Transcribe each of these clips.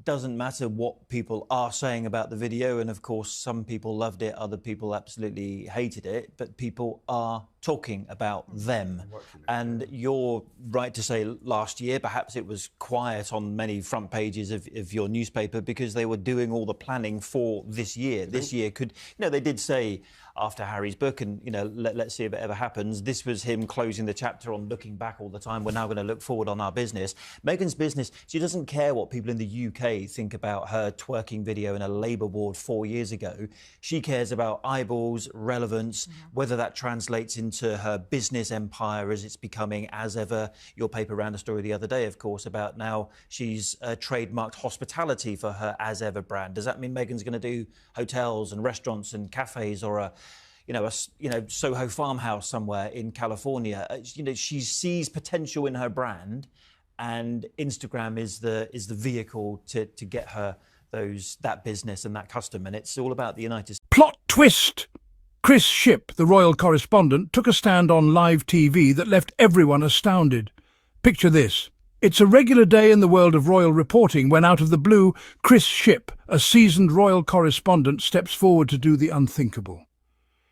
doesn't matter what people are saying about the video, and of course some people loved it, other people absolutely hated it, but people are talking about them. And you're right to say last year perhaps it was quiet on many front pages of your newspaper because they were doing all the planning for this year. This year could, they did say after Harry's book, and let's see if it ever happens, this was him closing the chapter on looking back all the time. We're now going to look forward on our business. Meghan's business, she doesn't care what people in the UK think about her twerking video in a Labour ward 4 years ago. She cares about eyeballs, relevance, whether that translates into her business empire as it's becoming as ever. Your paper ran a story the other day, of course, about now she's trademarked hospitality for her as ever brand. Does that mean Meghan's going to do hotels and restaurants and cafes, or a Soho farmhouse somewhere in California? She sees potential in her brand, and Instagram is the vehicle to get her that business and that custom, and it's all about the United States. Plot twist! Chris Shipp, the royal correspondent, took a stand on live TV that left everyone astounded. Picture this. It's a regular day in the world of royal reporting when, out of the blue, Chris Shipp, a seasoned royal correspondent, steps forward to do the unthinkable.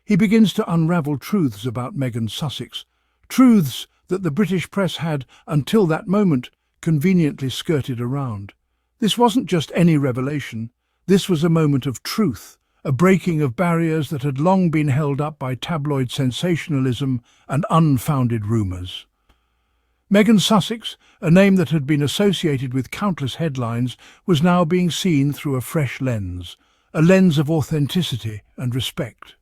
He begins to unravel truths about Meghan Sussex, truths that the British press had, until that moment, conveniently skirted around. This wasn't just any revelation. This was a moment of truth, a breaking of barriers that had long been held up by tabloid sensationalism and unfounded rumours. Meghan Sussex, a name that had been associated with countless headlines, was now being seen through a fresh lens, a lens of authenticity and respect.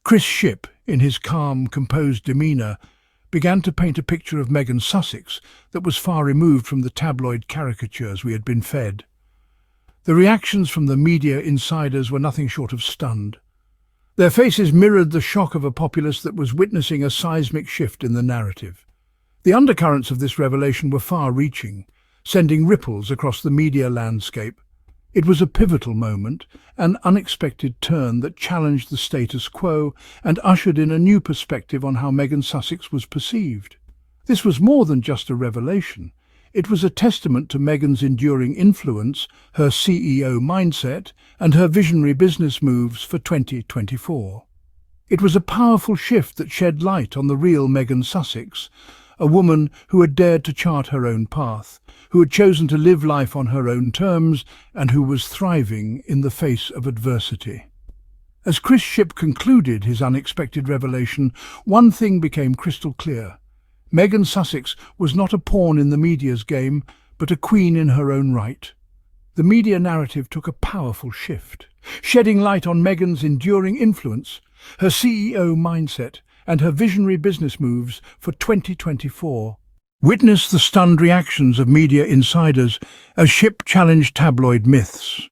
Chris Shipp, in his calm, composed demeanour, began to paint a picture of Meghan Sussex that was far removed from the tabloid caricatures we had been fed. The reactions from the media insiders were nothing short of stunned. Their faces mirrored the shock of a populace that was witnessing a seismic shift in the narrative. The undercurrents of this revelation were far-reaching, sending ripples across the media landscape. It was a pivotal moment, an unexpected turn that challenged the status quo and ushered in a new perspective on how Meghan Sussex was perceived. This was more than just a revelation. It was a testament to Meghan's enduring influence, her CEO mindset, and her visionary business moves for 2024. It was a powerful shift that shed light on the real Meghan Sussex, a woman who had dared to chart her own path, who had chosen to live life on her own terms, and who was thriving in the face of adversity. As Chris Shipp concluded his unexpected revelation, one thing became crystal clear. Meghan Sussex was not a pawn in the media's game, but a queen in her own right. The media narrative took a powerful shift, shedding light on Meghan's enduring influence, her CEO mindset, and her visionary business moves for 2024. Witness the stunned reactions of media insiders as Shipp challenged tabloid myths.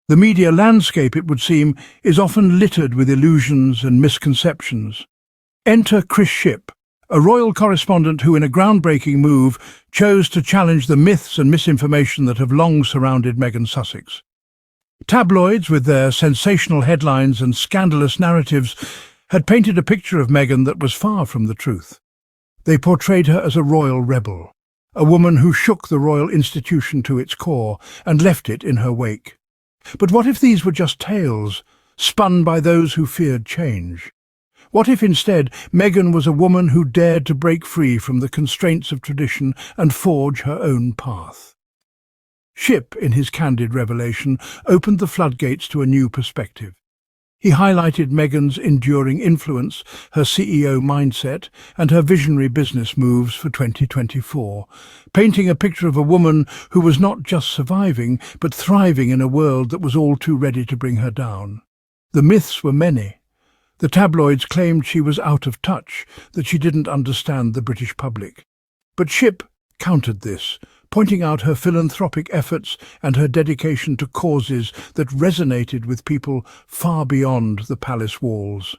The media landscape, it would seem, is often littered with illusions and misconceptions. Enter Chris Shipp, a royal correspondent who, in a groundbreaking move, chose to challenge the myths and misinformation that have long surrounded Meghan Sussex. Tabloids, with their sensational headlines and scandalous narratives, had painted a picture of Meghan that was far from the truth. They portrayed her as a royal rebel, a woman who shook the royal institution to its core and left it in her wake. But what if these were just tales, spun by those who feared change? What if instead Meghan was a woman who dared to break free from the constraints of tradition and forge her own path? Shipp, in his candid revelation, opened the floodgates to a new perspective. He highlighted Meghan's enduring influence, her CEO mindset, and her visionary business moves for 2024, painting a picture of a woman who was not just surviving, but thriving in a world that was all too ready to bring her down. The myths were many. The tabloids claimed she was out of touch, that she didn't understand the British public. But Shipp countered this, pointing out her philanthropic efforts and her dedication to causes that resonated with people far beyond the palace walls.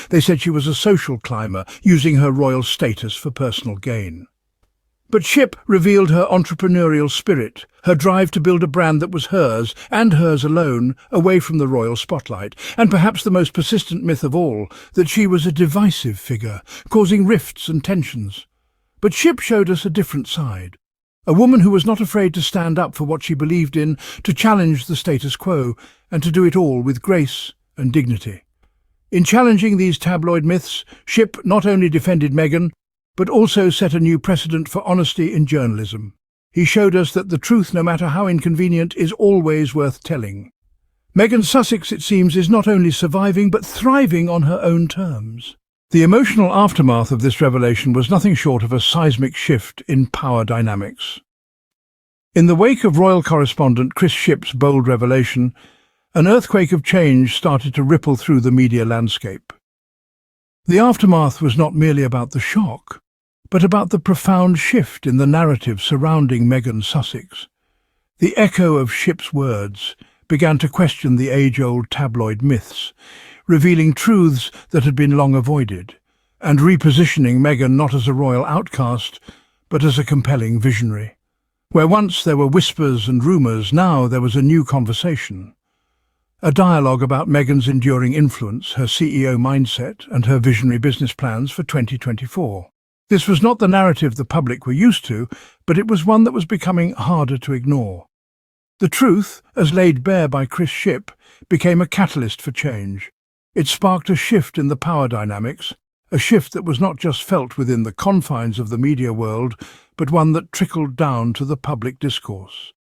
They said she was a social climber, using her royal status for personal gain. But Shipp revealed her entrepreneurial spirit, her drive to build a brand that was hers, and hers alone, away from the royal spotlight, and perhaps the most persistent myth of all, that she was a divisive figure, causing rifts and tensions. But Shipp showed us a different side. A woman who was not afraid to stand up for what she believed in, to challenge the status quo, and to do it all with grace and dignity. In challenging these tabloid myths, Shipp not only defended Meghan, but also set a new precedent for honesty in journalism. He showed us that the truth, no matter how inconvenient, is always worth telling. Meghan Sussex, it seems, is not only surviving but thriving on her own terms. The emotional aftermath of this revelation was nothing short of a seismic shift in power dynamics. In the wake of royal correspondent Chris Shipp's bold revelation, an earthquake of change started to ripple through the media landscape. The aftermath was not merely about the shock, but about the profound shift in the narrative surrounding Meghan Sussex. The echo of Shipp's words began to question the age-old tabloid myths, revealing truths that had been long avoided, and repositioning Meghan not as a royal outcast, but as a compelling visionary. Where once there were whispers and rumours, now there was a new conversation. A dialogue about Meghan's enduring influence, her CEO mindset, and her visionary business plans for 2024. This was not the narrative the public were used to, but it was one that was becoming harder to ignore. The truth, as laid bare by Chris Shipp, became a catalyst for change. It sparked a shift in the power dynamics, a shift that was not just felt within the confines of the media world, but one that trickled down to the public discourse.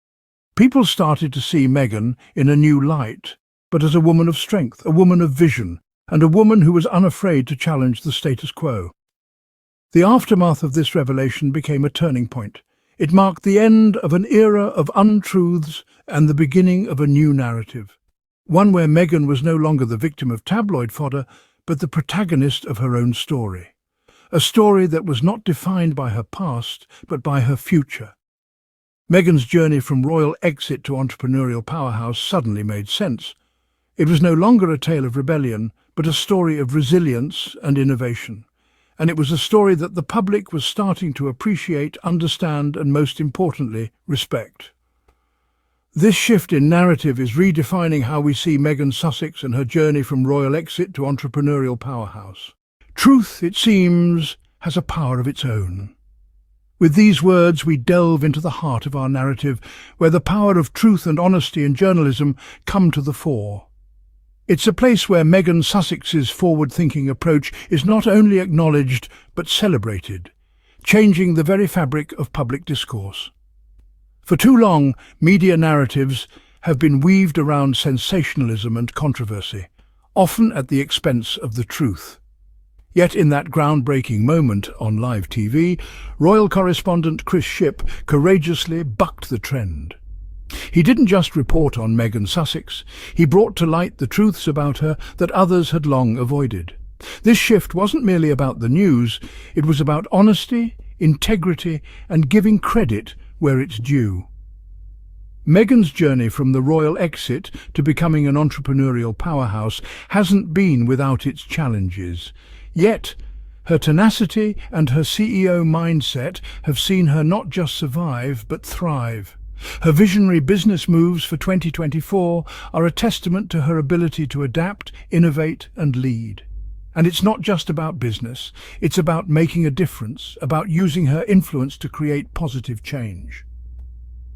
People started to see Meghan in a new light, but as a woman of strength, a woman of vision, and a woman who was unafraid to challenge the status quo. The aftermath of this revelation became a turning point. It marked the end of an era of untruths and the beginning of a new narrative. One where Meghan was no longer the victim of tabloid fodder, but the protagonist of her own story. A story that was not defined by her past, but by her future. Meghan's journey from royal exit to entrepreneurial powerhouse suddenly made sense. It was no longer a tale of rebellion, but a story of resilience and innovation. And it was a story that the public was starting to appreciate, understand, and most importantly, respect. This shift in narrative is redefining how we see Meghan Sussex and her journey from royal exit to entrepreneurial powerhouse. Truth, it seems, has a power of its own. With these words, we delve into the heart of our narrative, where the power of truth and honesty in journalism come to the fore. It's a place where Meghan Sussex's forward-thinking approach is not only acknowledged, but celebrated, changing the very fabric of public discourse. For too long, media narratives have been weaved around sensationalism and controversy, often at the expense of the truth. Yet in that groundbreaking moment on live TV, royal correspondent Chris Shipp courageously bucked the trend. He didn't just report on Meghan Sussex, he brought to light the truths about her that others had long avoided. This shift wasn't merely about the news, it was about honesty, integrity, and giving credit where it's due. Meghan's journey from the royal exit to becoming an entrepreneurial powerhouse hasn't been without its challenges. Yet, her tenacity and her CEO mindset have seen her not just survive, but thrive. Her visionary business moves for 2024 are a testament to her ability to adapt, innovate, and lead. And it's not just about business, it's about making a difference, about using her influence to create positive change.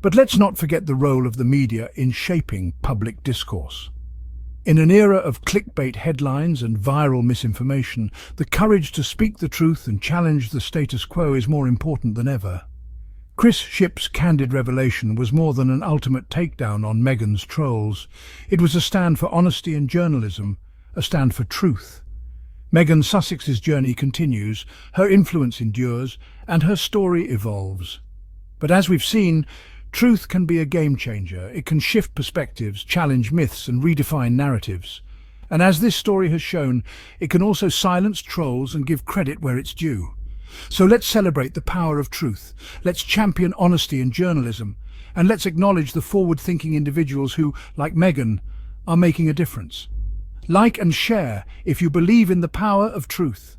But let's not forget the role of the media in shaping public discourse. In an era of clickbait headlines and viral misinformation, the courage to speak the truth and challenge the status quo is more important than ever. Chris Shipp's candid revelation was more than an ultimate takedown on Meghan's trolls. It was a stand for honesty in journalism, a stand for truth. Meghan Sussex's journey continues, her influence endures, and her story evolves. But as we've seen, truth can be a game-changer. It can shift perspectives, challenge myths, and redefine narratives. And as this story has shown, it can also silence trolls and give credit where it's due. So let's celebrate the power of truth. Let's champion honesty in journalism. And let's acknowledge the forward-thinking individuals who, like Meghan, are making a difference. Like and share if you believe in the power of truth.